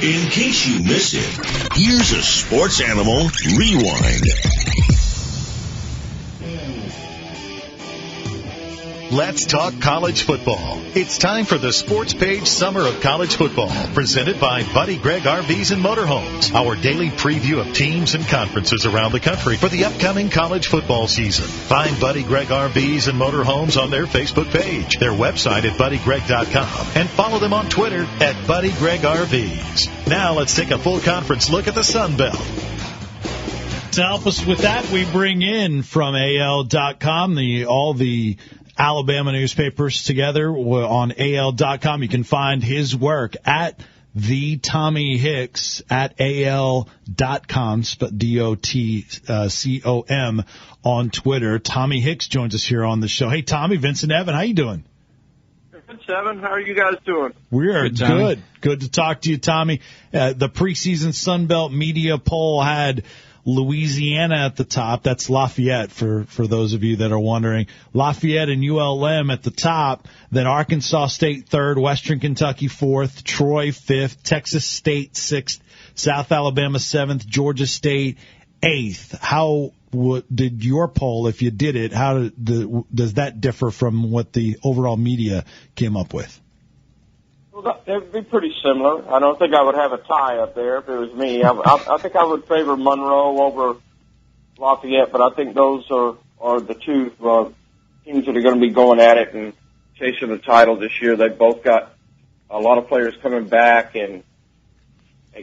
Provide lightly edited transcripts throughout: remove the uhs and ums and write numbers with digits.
In case you missed it, here's a Sports Animal Rewind. Let's talk college football. It's time for the Sports Page Summer of College Football, presented by Buddy Gregg RVs and Motorhomes, our daily preview of teams and conferences around the country for the upcoming college football season. Find Buddy Gregg RVs and Motorhomes on their Facebook page, their website at buddygregg.com, and follow them on Twitter at Buddy Gregg RVs. Now let's take a full conference look at the Sun Belt. To help us with that, we bring in from AL.com all the Alabama newspapers together on AL.com. You can find his work at the Tommy Hicks at AL.com, DOTCOM on Twitter. Tommy Hicks joins us here on the show. Hey, Tommy, Vincent Evan, how you doing? Good, Evan. How are you guys doing? We are good. Good to talk to you, Tommy. The preseason Sun Belt media poll had Louisiana at the top. That's Lafayette for those of you that are wondering. Lafayette and ULM at the top. Then Arkansas State third, Western Kentucky fourth, Troy fifth, Texas State sixth, South Alabama seventh, Georgia State eighth. How did your poll, if you did it, does that differ from what the overall media came up with? Well, it would be pretty similar. I don't think I would have a tie up there if it was me. I think I would favor Monroe over Lafayette, but I think those are the two teams that are going to be going at it and chasing the title this year. They've both got a lot of players coming back and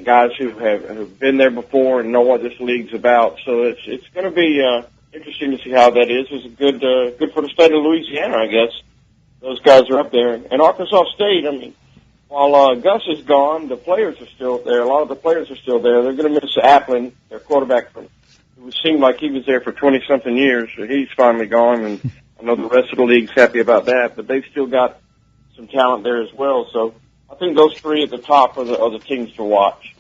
guys who've been there before and know what this league's about. So it's going to be interesting to see how that is. It's good for the state of Louisiana, I guess. Those guys are up there. And Arkansas State, I mean, while Gus is gone, the players are still there. A lot of the players are still there. They're going to miss Applin, their quarterback, who seemed like he was there for 20-something years. So he's finally gone, and I know the rest of the league's happy about that. But they've still got some talent there as well. So I think those three at the top are the teams to watch.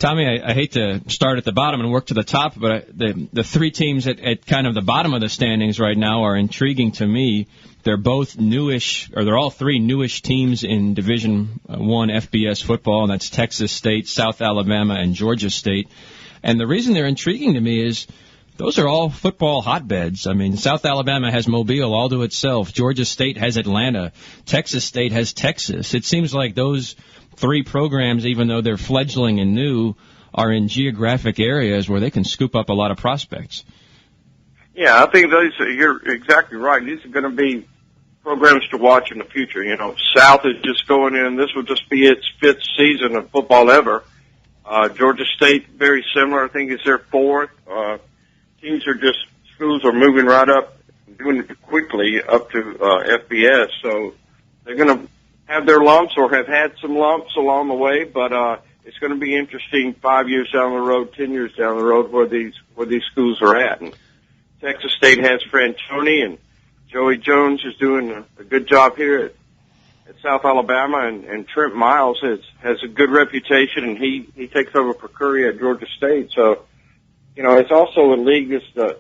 Tommy, I hate to start at the bottom and work to the top, but the three teams at kind of the bottom of the standings right now are intriguing to me. They're both newish, or they're all three newish teams in Division I FBS football, and that's Texas State, South Alabama, and Georgia State. And the reason they're intriguing to me is those are all football hotbeds. I mean, South Alabama has Mobile all to itself. Georgia State has Atlanta. Texas State has Texas. It seems like those three programs, even though they're fledgling and new, are in geographic areas where they can scoop up a lot of prospects. Yeah, I think you're exactly right. These are going to be programs to watch in the future. You know, South is just going in. This will just be its fifth season of football ever. Georgia State, very similar. I think it's their fourth. Schools are moving right up, doing it quickly up to FBS. So they're going to have their lumps or have had some lumps along the way, but it's going to be interesting 5 years down the road, 10 years down the road where these schools are at. And Texas State has Frantoni, and Joey Jones is doing a good job here at South Alabama, and Trent Miles has a good reputation, and he takes over for Curry at Georgia State. So, you know, it's also a league that's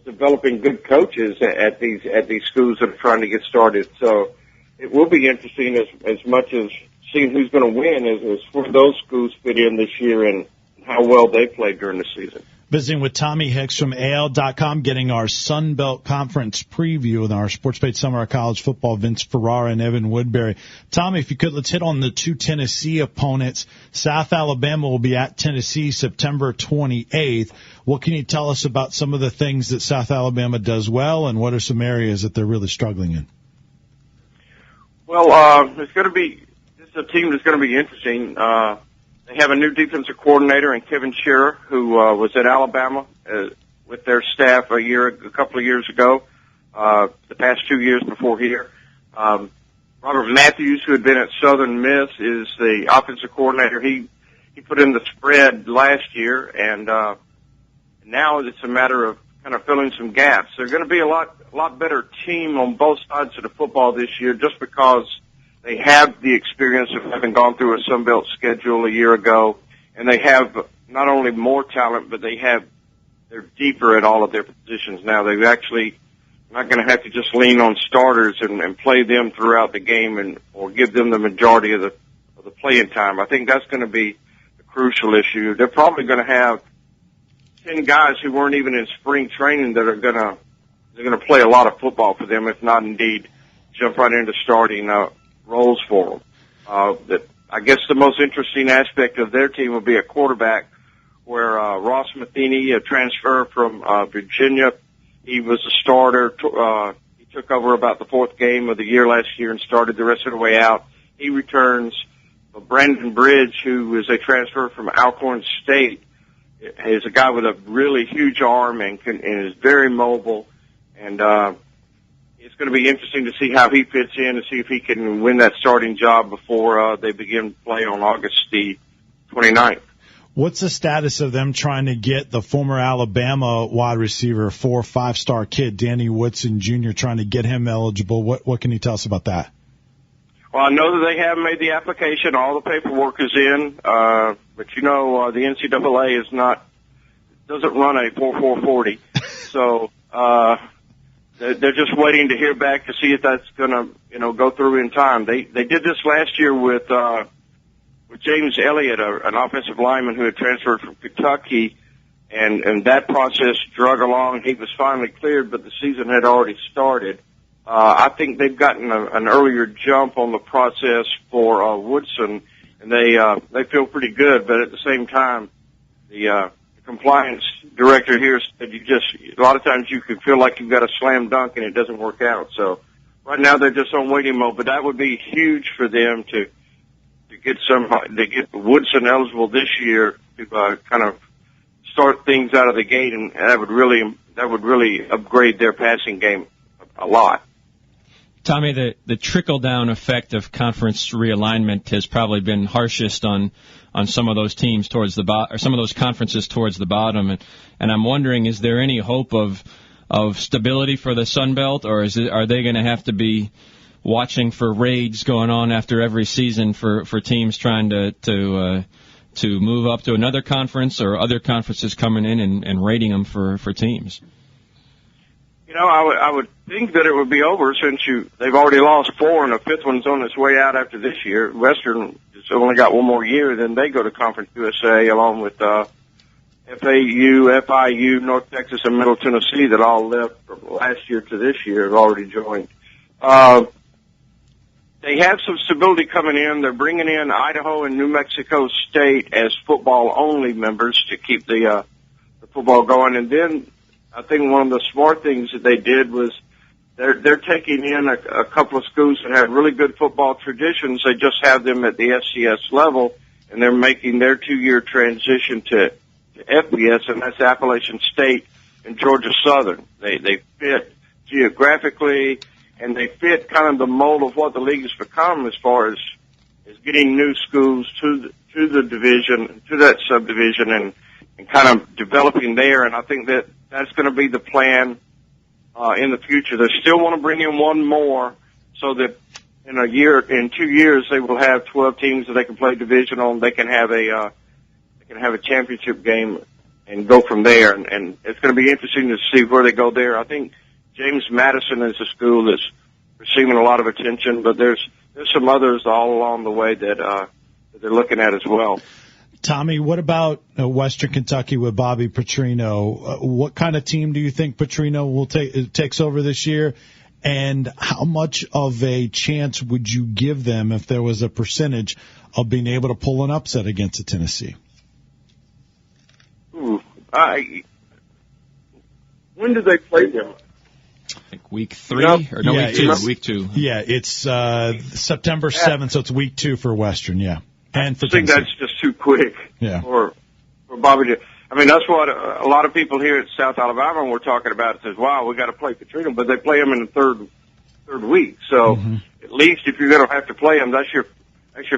developing good coaches at these schools that are trying to get started. So it will be interesting as much as seeing who's going to win as where those schools fit in this year and how well they played during the season. Visiting with Tommy Hicks from AL.com, getting our Sun Belt Conference preview with our Sports Page Summer of College Football, Vince Ferrara and Evan Woodbery. Tommy, if you could, let's hit on the two Tennessee opponents. South Alabama will be at Tennessee September 28th. What can you tell us about some of the things that South Alabama does well, and what are some areas that they're really struggling in? Well, this is a team that's going to be interesting. They have a new defensive coordinator in Kevin Shearer, who was at Alabama with their staff a couple of years ago, the past 2 years before here. Robert Matthews, who had been at Southern Miss, is the offensive coordinator. He put in the spread last year, and now it's a matter of kind of filling some gaps. They're going to be a lot better team on both sides of the football this year, just because they have the experience of having gone through a Sun Belt schedule a year ago, and they have not only more talent, but they're deeper at all of their positions now. They've actually not going to have to just lean on starters and play them throughout the game or give them the majority of of the playing time. I think that's going to be a crucial issue. They're probably going to have 10 guys who weren't even in spring training that are going to play a lot of football for them, if not indeed jump right into starting roles for them. I guess the most interesting aspect of their team will be a quarterback, where Ross Matheny, a transfer from Virginia, he was a starter. He took over about the fourth game of the year last year and started the rest of the way out. He returns. Brandon Bridge, who is a transfer from Alcorn State, is a guy with a really huge arm and is very mobile. And it's going to be interesting to see how he fits in and see if he can win that starting job before they begin play on August the 29th. What's the status of them trying to get the former Alabama wide receiver, 4 or 5-star kid, Danny Woodson Jr., trying to get him eligible? What can you tell us about that? Well, I know that they have made the application. All the paperwork is in. But the NCAA doesn't run a 4.440. So, they're just waiting to hear back to see if that's gonna, go through in time. They did this last year with James Elliott, an offensive lineman who had transferred from Kentucky, and that process drug along. He was finally cleared, but the season had already started. I think they've gotten an earlier jump on the process for Woodson, and they feel pretty good. But at the same time, the compliance director here said a lot of times you can feel like you've got a slam dunk and it doesn't work out. So right now they're just on waiting mode. But that would be huge for them to get Woodson eligible this year to kind of start things out of the gate, and that would really upgrade their passing game a lot. Tommy, the trickle-down effect of conference realignment has probably been harshest on some of those teams towards the bottom, or some of those conferences towards the bottom. And I'm wondering, is there any hope of stability for the Sun Belt, or are they going to have to be watching for raids going on after every season for teams trying to move up to another conference, or other conferences coming in and raiding them for teams? I would think that it would be over since they've already lost 4 and a fifth one's on its way out after this year. Western has only got one more year, then they go to Conference USA along with FAU, FIU, North Texas, and Middle Tennessee that all left from last year to this year have already joined. They have some stability coming in. They're bringing in Idaho and New Mexico State as football-only members to keep the football going. And then I think one of the smart things that they did was they're taking in a couple of schools that have really good football traditions. They just have them at the FCS level, and they're making their 2-year transition to FBS, and that's Appalachian State and Georgia Southern. They fit geographically, and they fit kind of the mold of what the league has become as far as getting new schools to the division, to that subdivision, and kind of developing there. And I think that's going to be the plan in the future. They still want to bring in one more so that in 2 years, they will have 12 teams that they can play divisional, and they can have a championship game and go from there. And it's going to be interesting to see where they go there. I think James Madison is a school that's receiving a lot of attention, but there's some others all along the way that they're looking at as well. Tommy, what about Western Kentucky with Bobby Petrino? What kind of team do you think Petrino takes over this year? And how much of a chance would you give them if there was a percentage of being able to pull an upset against a Tennessee? When did they play them? I think week 3 or week 2. Week 2. Yeah, it's September 7th, so it's week 2 for Western. Yeah, and for I think Tennessee. that's just too quick. Yeah. for Bobby to. I mean, that's what a lot of people here at South Alabama were talking about. It says, "Wow, we got to play Petrino," but they play him in the third week. So at least if you're going to have to play him, that's your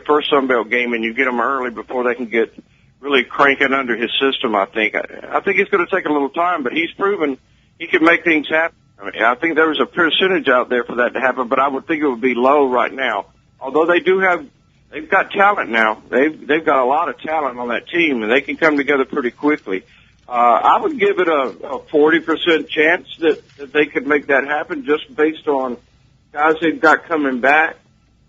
first Sun Belt game, and you get them early before they can get really cranking under his system. I think it's going to take a little time, but he's proven he can make things happen. I mean, I think there was a percentage out there for that to happen, but I would think it would be low right now. Although they've got talent now. They've got a lot of talent on that team, and they can come together pretty quickly. I would give it a 40% chance that they could make that happen just based on guys they've got coming back.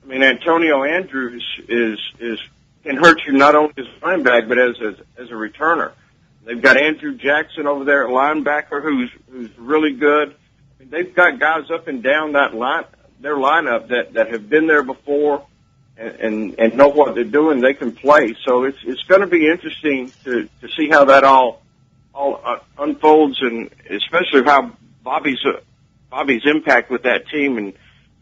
I mean, Antonio Andrews can hurt you not only as a linebacker but as a returner. They've got Andrew Jackson over there at linebacker who's really good. I mean, they've got guys up and down their lineup that have been there before and know what they're doing. They can play. So it's going to be interesting to see how that all unfolds, and especially how Bobby's impact with that team and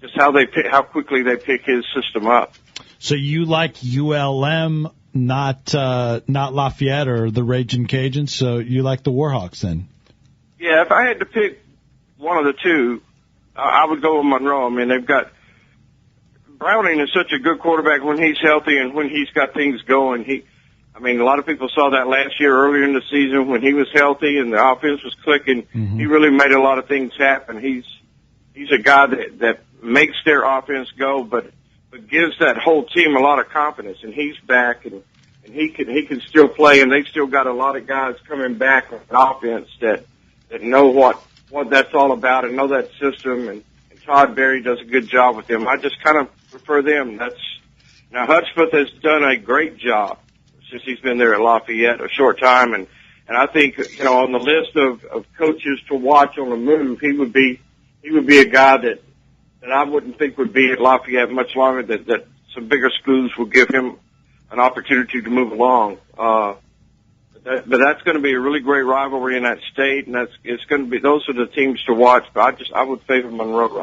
just how quickly they pick his system up. So you like ULM, not Lafayette or the Ragin' Cajuns. So you like the Warhawks then? Yeah, if I had to pick one of the two, I would go with Monroe. I mean, they've got Browning is such a good quarterback when he's healthy and when he's got things going. I mean, a lot of people saw that last year earlier in the season when he was healthy and the offense was clicking. Mm-hmm. He really made a lot of things happen. He's a guy that makes their offense go, but gives that whole team a lot of confidence. And he's back, and he can still play. And they've still got a lot of guys coming back on offense that know what that's all about and know that system. And Todd Berry does a good job with them. I just kind of prefer them. Now Hudspeth has done a great job since he's been there at Lafayette a short time, and I think on the list of coaches to watch on the move, he would be a guy that I wouldn't think would be at Lafayette much longer. That some bigger schools will give him an opportunity to move along. But that's going to be a really great rivalry in that state, and it's going to be those are the teams to watch. But I would favor Monroe right now.